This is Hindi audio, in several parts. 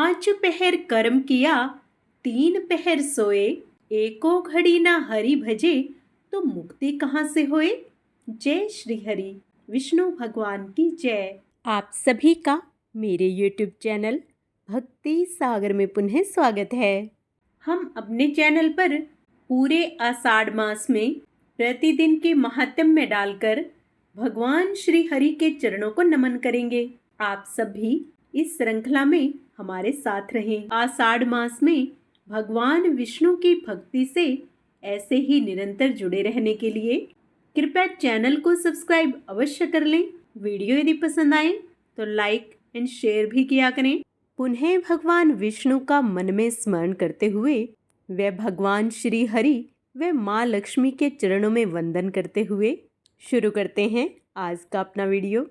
पांच पहर कर्म किया, तीन पहर सोए, एको घड़ी ना हरि भजे, तो मुक्ति कहाँ से होए। जय श्री हरि। विष्णु भगवान की जय। आप सभी का मेरे YouTube चैनल भक्ति सागर में पुनः स्वागत है। हम अपने चैनल पर पूरे आषाढ़ मास में प्रतिदिन के महात्म्य डालकर भगवान श्री हरि के चरणों को नमन करेंगे। आप सभी इस श्रृंखला में हमारे साथ रहें। आषाढ़ मास में भगवान विष्णु की भक्ति से ऐसे ही निरंतर जुड़े रहने के लिए कृपया चैनल को सब्सक्राइब अवश्य कर लें। वीडियो यदि पसंद आए तो लाइक एंड शेयर भी किया करें। पुनः भगवान विष्णु का मन में स्मरण करते हुए व भगवान श्री हरि व माँ लक्ष्मी के चरणों में वंदन करते हुए शुरू करते हैं आज का अपना वीडियो।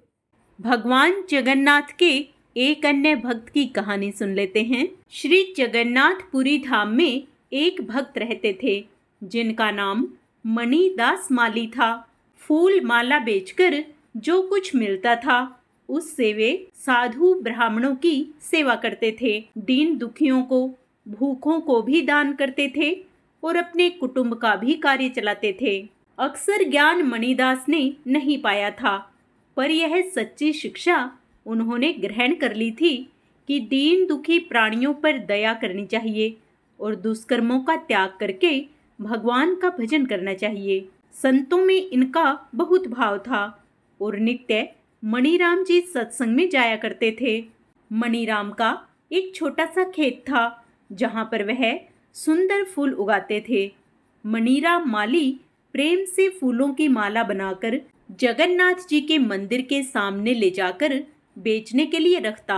भगवान जगन्नाथ के एक अन्य भक्त की कहानी सुन लेते हैं। श्री जगन्नाथपुरी धाम में एक भक्त रहते थे जिनका नाम मणिदास माली था। फूल माला बेचकर जो कुछ मिलता था उससे वे साधु ब्राह्मणों की सेवा करते थे। दीन दुखियों को, भूखों को भी दान करते थे और अपने कुटुंब का भी कार्य चलाते थे। अक्सर ज्ञान मणिदास ने नहीं पाया था, पर यह सच्ची शिक्षा उन्होंने ग्रहण कर ली थी कि दीन दुखी प्राणियों पर दया करनी चाहिए और दुष्कर्मों का त्याग करके भगवान का भजन करना चाहिए। संतों में इनका बहुत भाव था और नित्य मणिराम जी सत्संग में जाया करते थे। मणिराम का एक छोटा सा खेत था जहाँ पर वह सुंदर फूल उगाते थे। मणिराम माली प्रेम से फूलों की माला बनाकर जगन्नाथ जी के मंदिर के सामने ले जाकर बेचने के लिए रखता।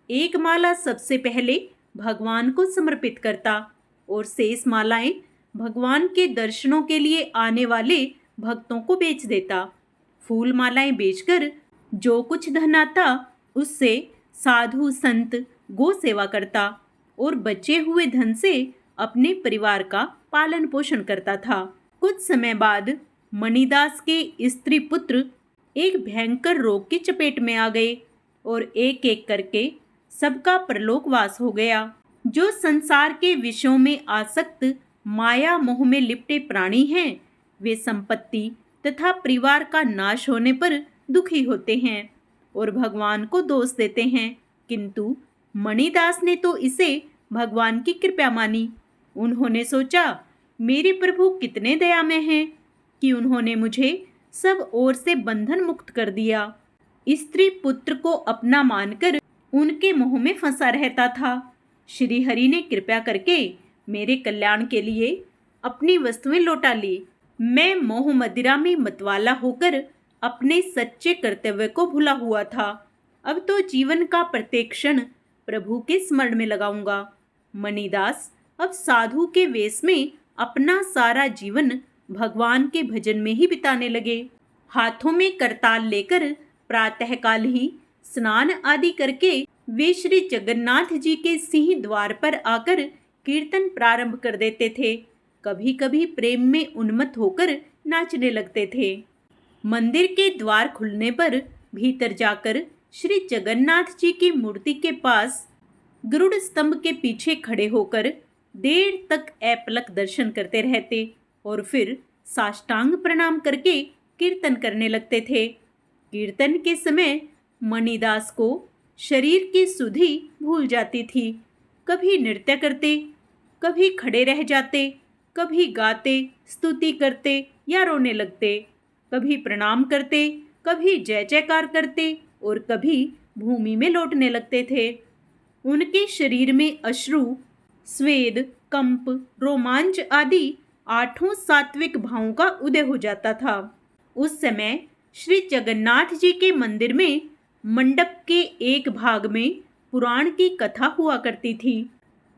एक माला सबसे पहले भगवान को समर्पित करता और शेष मालाएं भगवान के दर्शनों के लिए आने वाले भक्तों को बेच देता। फूल मालाएं बेचकर जो कुछ धन आता उससे साधु संत गो सेवा करता और बचे हुए धन से अपने परिवार का पालन पोषण करता था। कुछ समय बाद मणिदास के स्त्री पुत्र एक भयंकर रोग की चपेट में आ गए और एक एक करके सबका परलोकवास हो गया। जो संसार के विषयों में आसक्त माया मोह में लिपटे प्राणी हैं वे संपत्ति तथा परिवार का नाश होने पर दुखी होते हैं और भगवान को दोष देते हैं, किंतु मणिदास ने तो इसे भगवान की कृपा मानी। उन्होंने सोचा मेरे प्रभु कितने दयामय हैं कि उन्होंने मुझे सब ओर से बंधन मुक्त कर दिया। स्त्री पुत्र को अपना मानकर उनके मोह में फंसा रहता था। श्री हरि ने कृपा करके मेरे कल्याण के लिए अपनी वस्तुएं लौटा ली। मैं मोह मदिरा में मतवाला होकर अपने सच्चे कर्तव्य को भूला हुआ था। अब तो जीवन का प्रत्येक क्षण प्रभु के स्मरण में लगाऊंगा। मणिदास अब साधु के वेश में अपना सारा जीवन भगवान के भजन में ही बिताने लगे। हाथों में करताल लेकर प्रातःकाल ही स्नान आदि करके वे श्री जगन्नाथ जी के सिंह द्वार पर आकर कीर्तन प्रारंभ कर देते थे। कभी कभी प्रेम में उन्मत्त होकर नाचने लगते थे। मंदिर के द्वार खुलने पर भीतर जाकर श्री जगन्नाथ जी की मूर्ति के पास गरुड़ स्तंभ के पीछे खड़े होकर देर तक अपलक दर्शन करते रहते और फिर साष्टांग प्रणाम करके कीर्तन करने लगते थे। कीर्तन के समय मणिदास को शरीर की सुधि भूल जाती थी। कभी नृत्य करते, कभी खड़े रह जाते, कभी गाते, स्तुति करते या रोने लगते, कभी प्रणाम करते, कभी जय जयकार करते और कभी भूमि में लौटने लगते थे। उनके शरीर में अश्रु, स्वेद, कंप, रोमांच आदि आठों सात्विक भावों का उदय हो जाता था। उस समय श्री जगन्नाथ जी के मंदिर में मंडप के एक भाग में पुराण की कथा हुआ करती थी।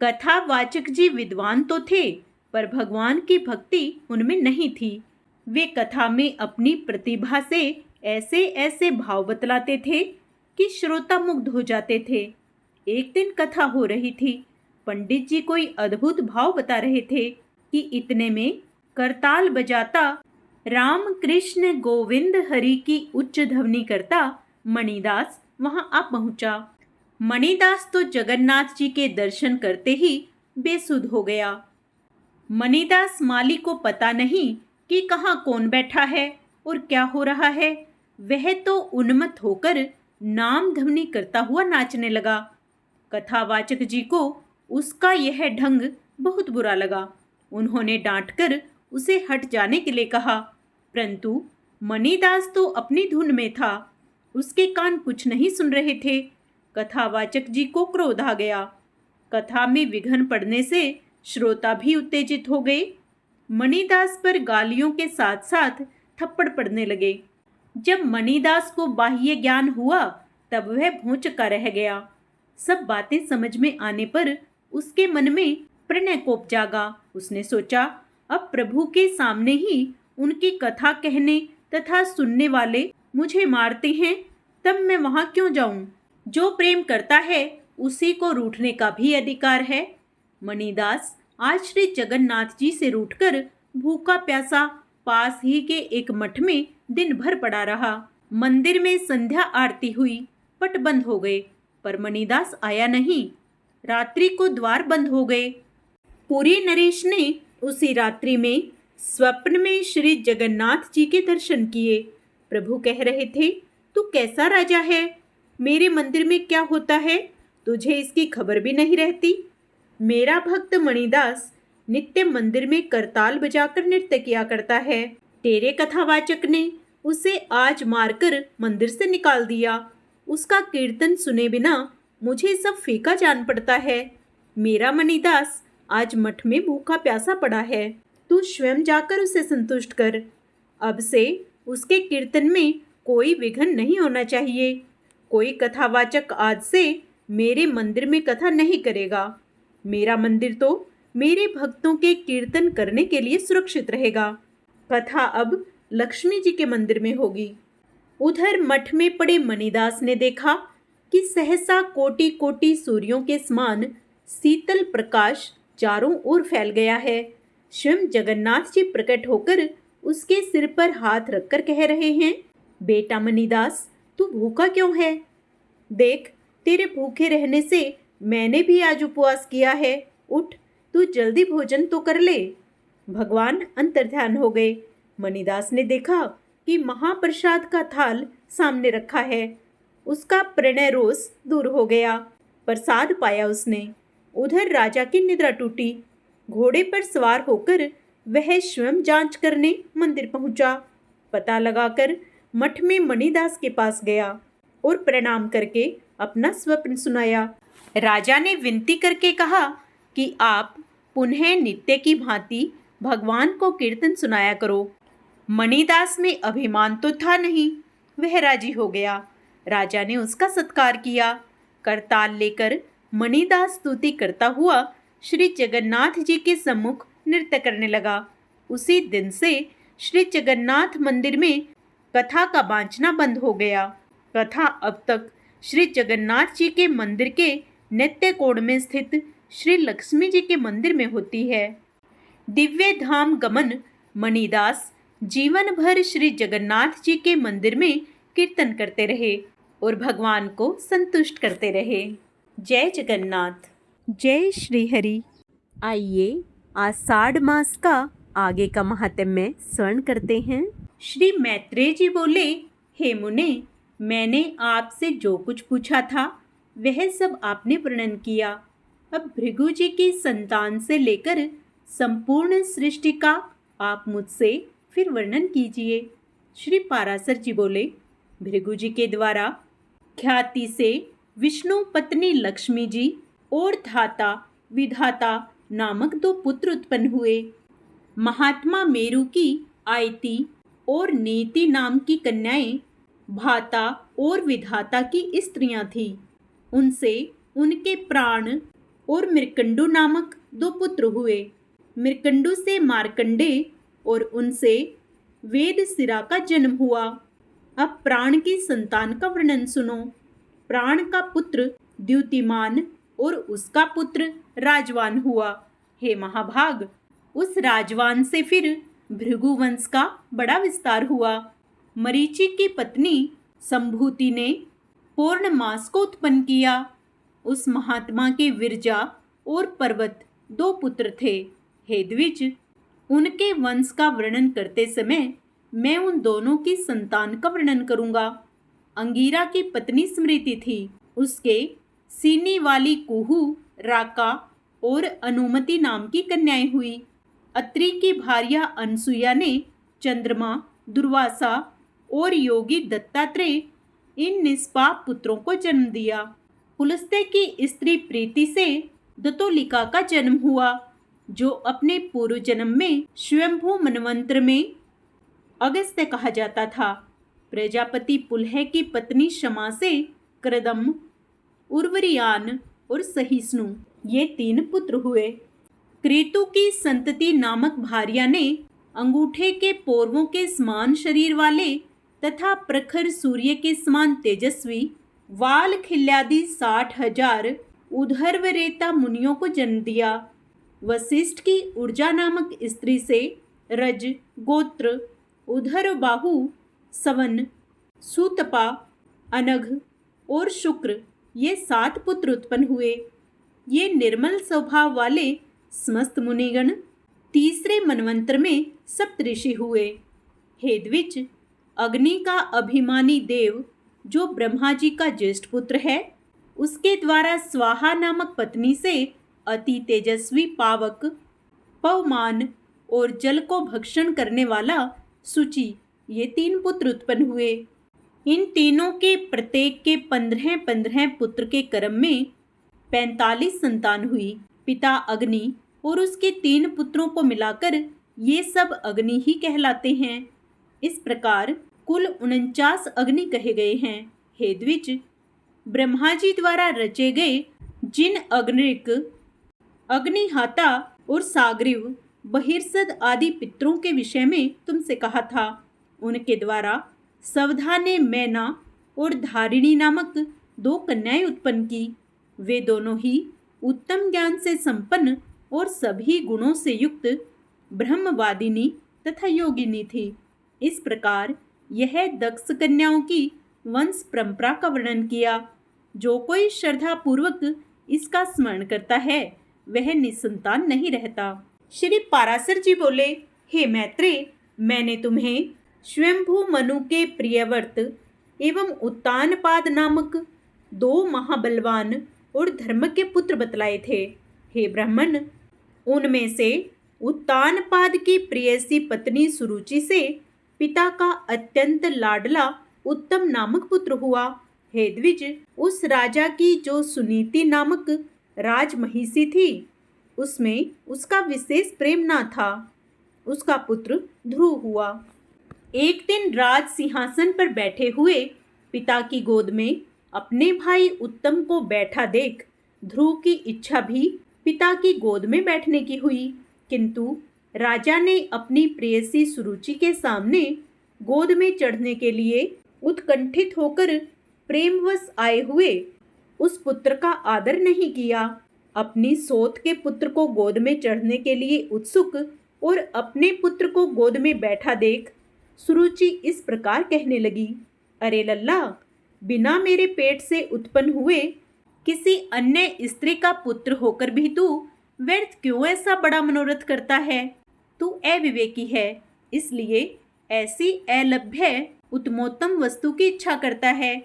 कथावाचक जी विद्वान तो थे पर भगवान की भक्ति उनमें नहीं थी। वे कथा में अपनी प्रतिभा से ऐसे ऐसे भाव बतलाते थे कि श्रोता मुग्ध हो जाते थे। एक दिन कथा हो रही थी। पंडित जी कोई अद्भुत भाव बता रहे थे कि इतने में करताल बजाता राम कृष्ण गोविंद हरि की उच्च ध्वनि करता मणिदास वहां आ पहुंचा। मणिदास तो जगन्नाथ जी के दर्शन करते ही बेसुध हो गया। मणिदास माली को पता नहीं कि कहाँ कौन बैठा है और क्या हो रहा है। वह तो उन्मत्त होकर नाम ध्वनि करता हुआ नाचने लगा। कथावाचक जी को उसका यह ढंग बहुत बुरा लगा। उन्होंने डांटकर उसे हट जाने के लिए कहा, परंतु मणिदास तो अपनी धुन में था। उसके कान कुछ नहीं सुन रहे थे। कथावाचक जी को क्रोध आ गया। कथा में विघ्न पड़ने से श्रोता भी उत्तेजित हो गए। मणिदास पर गालियों के साथ साथ थप्पड़ पड़ने लगे। जब मणिदास को बाह्य ज्ञान हुआ तब वह भौंचक्का रह गया। सब बातें समझ में आने पर उसके मन में प्रणय कोप जागा। उसने सोचा, अब प्रभु के सामने ही उनकी कथा कहने तथा सुनने वाले मुझे मारते हैं, तब मैं वहां क्यों जाऊं? जो प्रेम करता है उसी को रूठने का भी अधिकार है। मणिदास आज श्री जगन्नाथ जी से रूठकर भूखा प्यासा पास ही के एक मठ में दिन भर पड़ा रहा। मंदिर में संध्या आरती हुई, पट बंद हो गए, पर मणिदास आया नहीं। रात्रि को द्वार बंद हो गए। पुरी नरेश ने उसी रात्रि में स्वप्न में श्री जगन्नाथ जी के दर्शन किए। प्रभु कह रहे थे, तू कैसा राजा है? मेरे मंदिर में क्या होता है तुझे इसकी खबर भी नहीं रहती। मेरा भक्त मणिदास नित्य मंदिर में करताल बजाकर नृत्य किया करता है। तेरे कथावाचक ने उसे आज मारकर मंदिर से निकाल दिया। उसका कीर्तन सुने बिना मुझे सब फीका जान पड़ता है। मेरा मणिदास आज मठ में भूखा प्यासा पड़ा है। तू स्वयं जाकर उसे संतुष्ट कर। अब से उसके कीर्तन में कोई विघ्न नहीं होना चाहिए। कोई कथावाचक आज से मेरे मंदिर में कथा नहीं करेगा। मेरा मंदिर तो मेरे भक्तों के कीर्तन करने के लिए सुरक्षित रहेगा। कथा अब लक्ष्मी जी के मंदिर में होगी। उधर मठ में पड़े मणिदास ने देखा कि सहसा कोटि कोटि सूर्यों के समान शीतल प्रकाश चारों ओर फैल गया है। स्वयं जगन्नाथ जी प्रकट होकर उसके सिर पर हाथ रखकर कह रहे हैं, बेटा मणिदास, तू भूखा क्यों है? देख, तेरे भूखे रहने से मैंने भी आज उपवास किया है। उठ, तू जल्दी भोजन तो कर ले। भगवान अंतर्ध्यान हो गए। मणिदास ने देखा कि महाप्रसाद का थाल सामने रखा है। उसका प्रणय रोष दूर हो गया। प्रसाद पाया उसने। उधर राजा की निद्रा टूटी। घोड़े पर सवार होकर वह स्वयं जांच करने मंदिर पहुंचा। पता लगाकर मठ में मणिदास के पास गया और प्रणाम करके अपना स्वप्न सुनाया। राजा ने विनती करके कहा कि आप पुनः नित्य की भांति भगवान को कीर्तन सुनाया करो। मणिदास में अभिमान तो था नहीं। वह राजी हो गया। राजा ने उसका सत्कार किया। करताल लेकर मणिदास स्तुति करता हुआ श्री जगन्नाथ जी के सम्मुख नृत्य करने लगा। उसी दिन से श्री जगन्नाथ मंदिर में कथा का बांचना बंद हो गया। कथा अब तक श्री जगन्नाथ जी के मंदिर के नित्य कोण में स्थित श्री लक्ष्मी जी के मंदिर में होती है। दिव्य धाम गमन मणिदास जीवन भर श्री जगन्नाथ जी के मंदिर में कीर्तन करते रहे और भगवान को संतुष्ट करते रहे। जय जगन्नाथ। जय श्री हरि। आइए आषाढ़ मास का आगे का महात्म्य स्मरण करते हैं। श्री मैत्रेय जी बोले, हे मुने, मैंने आपसे जो कुछ पूछा था वह सब आपने वर्णन किया। अब भृगु जी की संतान से लेकर संपूर्ण सृष्टि का आप मुझसे फिर वर्णन कीजिए। श्री पाराशर जी बोले, भृगु जी के द्वारा ख्याति से विष्णु पत्नी लक्ष्मी जी और धाता विधाता नामक दो पुत्र उत्पन्न हुए। महात्मा मेरु की आयति और नीति नाम की कन्याएं भाता और विधाता की स्त्रियां थीं। उनसे उनके प्राण और मृकंडु नामक दो पुत्र हुए। मृकंडु से मार्कंडे और उनसे वेदशिरा का जन्म हुआ। अब प्राण की संतान का वर्णन सुनो। प्राण का पुत्र द्युतिमान और उसका पुत्र राजवान हुआ। हे महाभाग, उस राजवान से फिर भृगु वंश का बड़ा विस्तार हुआ। मरीचि की पत्नी संभूति ने पूर्णमास को उत्पन्न किया। उस महात्मा के विरजा और पर्वत 2 पुत्र थे। हे द्विज, उनके वंश का वर्णन करते समय मैं उन दोनों की संतान का वर्णन करूंगा। अंगीरा की पत्नी स्मृति थी, उसके सीनी वाली कुहू, राका और अनुमति नाम की कन्याएं हुई। अत्रि की भार्या अनसुया ने चंद्रमा, दुर्वासा और योगी दत्तात्रेय इन निष्पाप पुत्रों को जन्म दिया। पुलस्त्य की स्त्री प्रीति से दत्तोलिका का जन्म हुआ, जो अपने पूर्व जन्म में स्वयंभू मनवंतर में अगस्त्य कहा जाता था। प्रजापति पुलह की पत्नी क्षमा से कृदम, उर्वरियान और सहिष्णु ये 3 पुत्र हुए। क्रेतु की संतति नामक भार्या ने अंगूठे के पोरवों के समान शरीर वाले तथा प्रखर सूर्य के समान तेजस्वी वाल खिल्यादि 60,000 उधर्वरेता मुनियों को जन्म दिया। वशिष्ठ की ऊर्जा नामक स्त्री से रज, गोत्र, उधर बाहु, सवन, सुतपा, अनघ और शुक्र ये 7 पुत्र उत्पन्न हुए। ये निर्मल स्वभाव वाले समस्त मुनिगण तीसरे मनवंतर में सप्तऋषि हुए। हे द्विज, अग्नि का अभिमानी देव जो ब्रह्मा जी का ज्येष्ठ पुत्र है, उसके द्वारा स्वाहा नामक पत्नी से अति तेजस्वी पावक, पवमान और जल को भक्षण करने वाला सुचि ये 3 पुत्र उत्पन्न हुए। इन तीनों के प्रत्येक के 15-15 पुत्र के क्रम में 45 संतान हुई। पिता अग्नि और उसके 3 पुत्रों को मिलाकर ये सब अग्नि ही कहलाते हैं। इस प्रकार कुल 49 अग्नि कहे गए हैं। हे द्विज, ब्रह्मा जी द्वारा रचे गए जिन अग्निक, अग्निहाता और साग्रीव, बहिर्सद आदि पितरों के विषय में तुमसे कहा था, उनके द्वारा सवधा ने मैना और धारिणी नामक 2 कन्याएं उत्पन्न की। वे दोनों ही उत्तम ज्ञान से संपन्न और सभी गुणों से युक्त ब्रह्मवादिनी तथा योगिनी थी। इस प्रकार यह दक्ष कन्याओं की वंश परंपरा का वर्णन किया। जो कोई श्रद्धा पूर्वक इसका स्मरण करता है वह निसंतान नहीं रहता। श्री पाराशर जी बोले, हे मैत्रेय, मैंने तुम्हें स्वयंभू मनु के प्रियव्रत एवं उत्तानपाद नामक 2 महाबलवान और धर्म के पुत्र बतलाए थे। हे ब्राह्मण, उनमें से उत्तानपाद की प्रियसी पत्नी सुरुचि से पिता का अत्यंत लाडला उत्तम नामक पुत्र हुआ। हे द्विज, उस राजा की जो सुनीति नामक राजमहिषी थी, उसमें उसका विशेष प्रेम ना था। उसका पुत्र ध्रुव हुआ। एक दिन राज सिंहासन पर बैठे हुए पिता की गोद में अपने भाई उत्तम को बैठा देख ध्रुव की इच्छा भी पिता की गोद में बैठने की हुई, किंतु राजा ने अपनी प्रेयसी सुरुचि के सामने गोद में चढ़ने के लिए उत्कंठित होकर प्रेमवश आए हुए उस पुत्र का आदर नहीं किया। अपनी सौत के पुत्र को गोद में चढ़ने के लिए उत्सुक और अपने पुत्र को गोद में बैठा देख सुरुचि इस प्रकार कहने लगी, अरे लल्ला, बिना मेरे पेट से उत्पन्न हुए किसी अन्य स्त्री का पुत्र होकर भी तू व्यर्थ क्यों ऐसा बड़ा मनोरथ करता है? तू अविवेकी है, इसलिए ऐसी अलभ्य उत्तमोत्तम वस्तु की इच्छा करता है।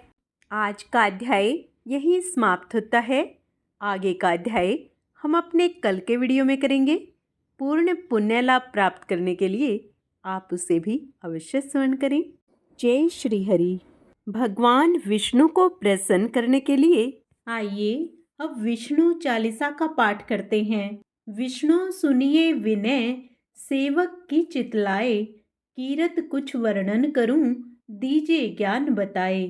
आज का अध्याय यही समाप्त होता है। आगे का अध्याय हम अपने कल के वीडियो में करेंगे। पूर्ण पुण्य लाभ प्राप्त करने के लिए आप उसे भी अवश्य श्रवण करें। जय श्री हरि। भगवान विष्णु को प्रसन्न करने के लिए आइए अब विष्णु चालीसा का पाठ करते हैं। विष्णु सुनिए विनय, सेवक की चितलाए, कीरत कुछ वर्णन करूं, दीजिए ज्ञान बताए।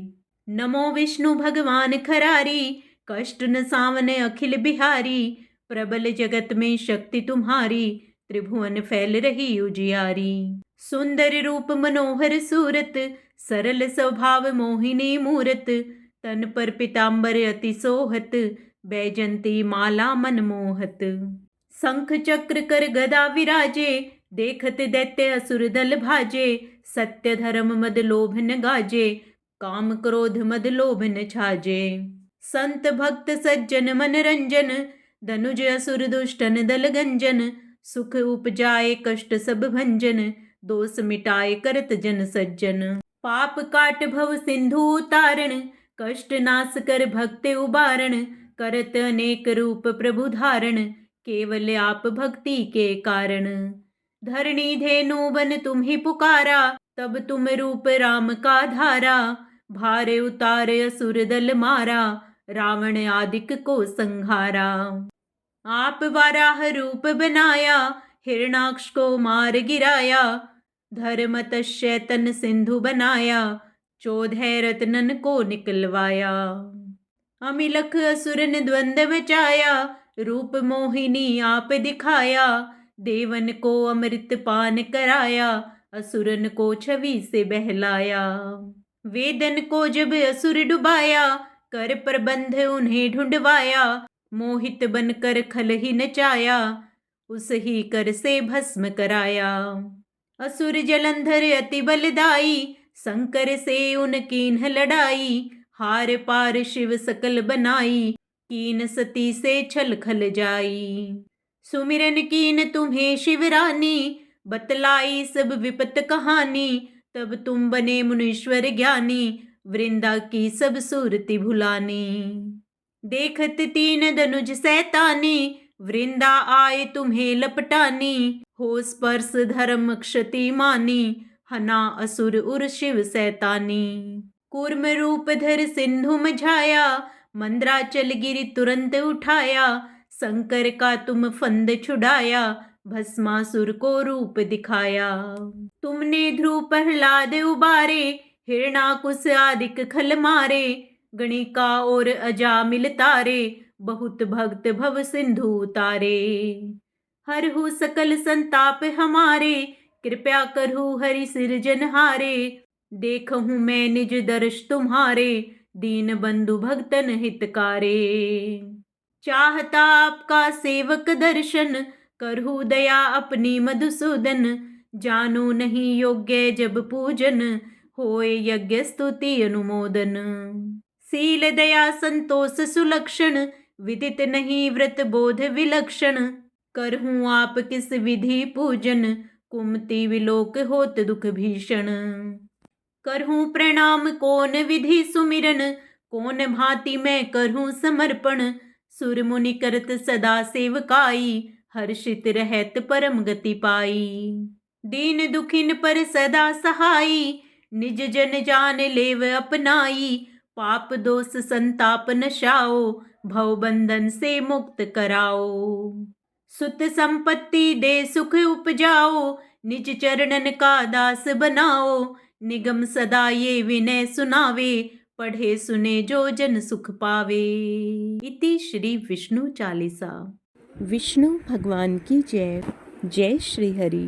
नमो विष्णु भगवान खरारी, कष्ट न सावने अखिल बिहारी, प्रबल जगत में शक्ति तुम्हारी, त्रिभुवन फैल रही उजियारी। सुंदर रूप मनोहर सूरत, सरल स्वभाव मोहिनी मूरत, तन पर पीतांबर अति सोहत, बैजंती माला मन मोहत। शंख चक्र कर गदा विराजे, देखत दैत्य असुर दल भाजे, सत्य धर्म मद लोभ न गाजे, काम क्रोध मद लोभ न छाजे। संत भक्त सज्जन मन रंजन, धनुज असुर दुष्टन दल गंजन, सुख उपजाए कष्ट सब भंजन, दोष मिटाए करत जन सज्जन। पाप काट भव सिंधु उतारण, कष्ट नाश कर भक्त उबारण, करत अनेक रूप प्रभु धारण, केवल आप भक्ति के कारण। धरणी धेनु बन तुम्ही पुकारा, तब तुम रूप राम का धारा, भारे उतारे असुर दल मारा, रावण आदिक को संहारा। आप वाराह रूप बनाया, हिरणाक्ष को मार गिराया, धर्म तस्य तन सिंधु बनाया, 14 रत्नन को निकलवाया। अमिलख असुरन द्वंद बचाया, रूप मोहिनी आप दिखाया, देवन को अमृत पान कराया, असुरन को छवि से बहलाया। वेदन को जब असुर डुबाया, कर प्रबंध उन्हें ढूंढवाया, मोहित बनकर खल ही नचाया, उस ही कर से भस्म कराया। असुर जलंधर अति बलदाई, शंकर से उनकीन लड़ाई, हार पार शिव सकल बनाई, कीन सती से छल खल जाई। सुमिरन कीन तुम्हें शिवरानी, बतलाई सब विपत कहानी, तब तुम बने मुनीश्वर ज्ञानी, वृंदा की सब सूरति भुलानी। देखत 3 धनुज सैतानी, वृंदा आए तुम्हें लपटानी, हो स्पर्श धर्म क्षति मानी, हना असुर उर शिव सैतानी। कूर्म रूप धर सिंधु मझाया, मंद्राचल गिरि तुरंत उठाया, शंकर का तुम फंद छुड़ाया, भस्मासुर को रूप दिखाया। तुमने ध्रुव प्रहलाद उबारे, हिरणाकुश आदिक खल मारे, गणिका और अजामिल तारे, बहुत भक्त भव सिंधु उतारे। हरहु सकल संताप हमारे, कृपया करहु हरि सिरजनहारे, देखहूँ मैं निज दर्श तुम्हारे, दीन बंधु भक्तन हितकारे। चाहता आपका सेवक दर्शन, करहु दया अपनी मधुसूदन, जानो नहीं योग्य जब पूजन, होए यज्ञ स्तुति अनुमोदन। शील दया संतोष सुलक्षण, विदित नहीं व्रत बोध विलक्षण, करहूँ आप किस विधि पूजन, कुमति विलोक होत दुख भीषण। करहूँ प्रणाम कौन विधि सुमिरन, कौन भांति मैं करहूँ समर्पण, सुर मुनि करत सदा सेवकाई, हर्षित रहत परम गति पाई। दीन दुखिन पर सदा सहाई, निज जन जान लेव अपनाई, पाप दोष संताप नशाओ, भव बंधन से मुक्त कराओ। सुत संपत्ति दे सुख उपजाओ, निज चरणन का दास बनाओ, निगम सदा ये विनय सुनावे, पढ़े सुने जो जन सुख पावे। इति श्री विष्णु चालीसा। विष्णु भगवान की जय। जय श्री हरि।